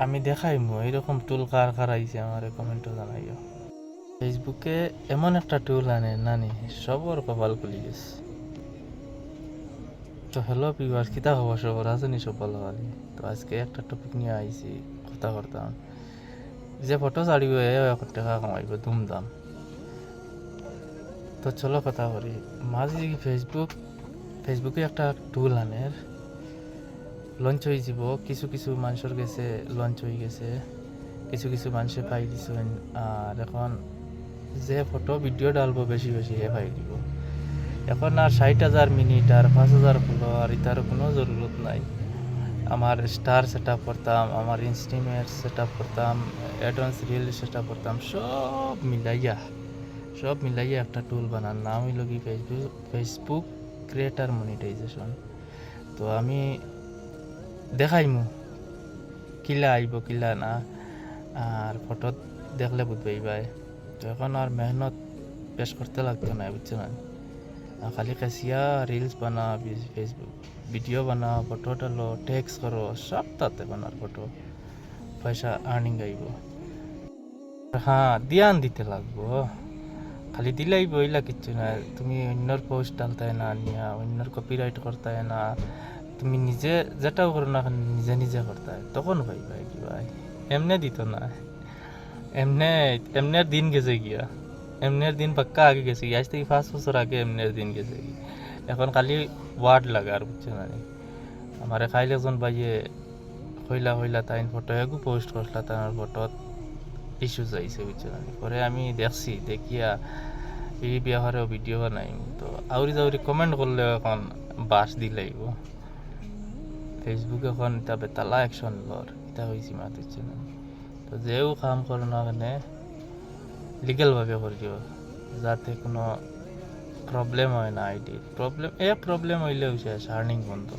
আমি দেখাইমু এইরকম টুল কার কার আইছে আমার কমেন্টও জানাইও। ফেসবুকে এমন একটা টুল আনে নানি সবর কপাল খুলি গেছে। তো হ্যালো ভিউয়ার্স, কিতা খবর সবার আছে নি? সব ভালো ভালো। তো আজকে একটা টপিক নিয়ে আইছি, কথা করতাম। যে ফটো ছাড়িব এ এখন টাকা কামাইব ধুমধাম। তো চলো কথা করি। মাঝে ফেসবুকে একটা টুল আনের লঞ্চ হয়ে যাব, কিছু কিছু মানুষের গেছে লঞ্চ হয়ে গেছে, কিছু কিছু মানুষে পাই দিছেন। আর এখন যে ফটো ভিডিও ডালবো বেশি বেশি হে পাই দিব। এখন আর 60,000 মিনিট আর 5,000 ফলোয়ার এটার কোনো জরুরত নাই। আমার স্টার সেট আপ করতাম, আমার ইনস্টিমেট সেট আপ করতাম, অ্যাডভান্স রিল সেট আপ করতাম, সব মিলাইয়া একটা টুল বানার নাম হইল কি ফেসবুক ক্রিয়েটার মনিটাইজেশন। তো আমি দেখাইমু কিলা আইব কিলা না, আর ফটো দেখলে বুঝবাই ভাই। তো এখন আর মেহনত পেশ করতে লাগতো না, বুঝছো না? খালি কাছিয়া রিলস বানা, ফেসবুক ভিডিও বানাও, ফটো ডালো, টেক্স করো, সব তাতে বানার ফটো, পয়সা আর্নিং আইব। হ্যাঁ, ধ্যান দিতে লাগবো। খালি দিলেই বইলা কিচ্ছু না। তুমি অন্যর পোস্ট ডালতায় না নিয়া, অন্যর কপিরাইট করতায় না, তুমি নিজে যেটাও করো না নিজে নিজে করতায়, তখন ভাই ভাই কি ভাই এমনে দিত না। এমনে এমনের দিন গেছে গিয়া, এমনের দিন পাক্কা আগে গেছে গিয়া, আজ থেকে 5 বছর আগে এমনের দিন গেছে গিয়া। এখন খালি ওয়ার্ড লাগে আর, বুঝছো না? আমার খাইলে একজন ভাইয়ে হইলা হইলা তাই ফটো একু পোস্ট করলা, তার ফটো ইস্যুস আইছে, বুঝছো না? পরে আমি দেখছি, দেখিয়া এই বিয়াহারেও ভিডিও বানাই। তো আউরি যাউরি কমেন্ট করলে এখন বাস দিলাইব। ফেসবুক এখন এটা বেতালা অ্যাকশন লর, এটা হয়েছি মাত, বুঝছো না? তো যেও কাম করো না কেনে লিগেলভাবে করিও, যাতে কোনো প্রবলেম হয় না। আইডির প্রবলেম হইলেও শেষ, আর্নিং বন্ধ।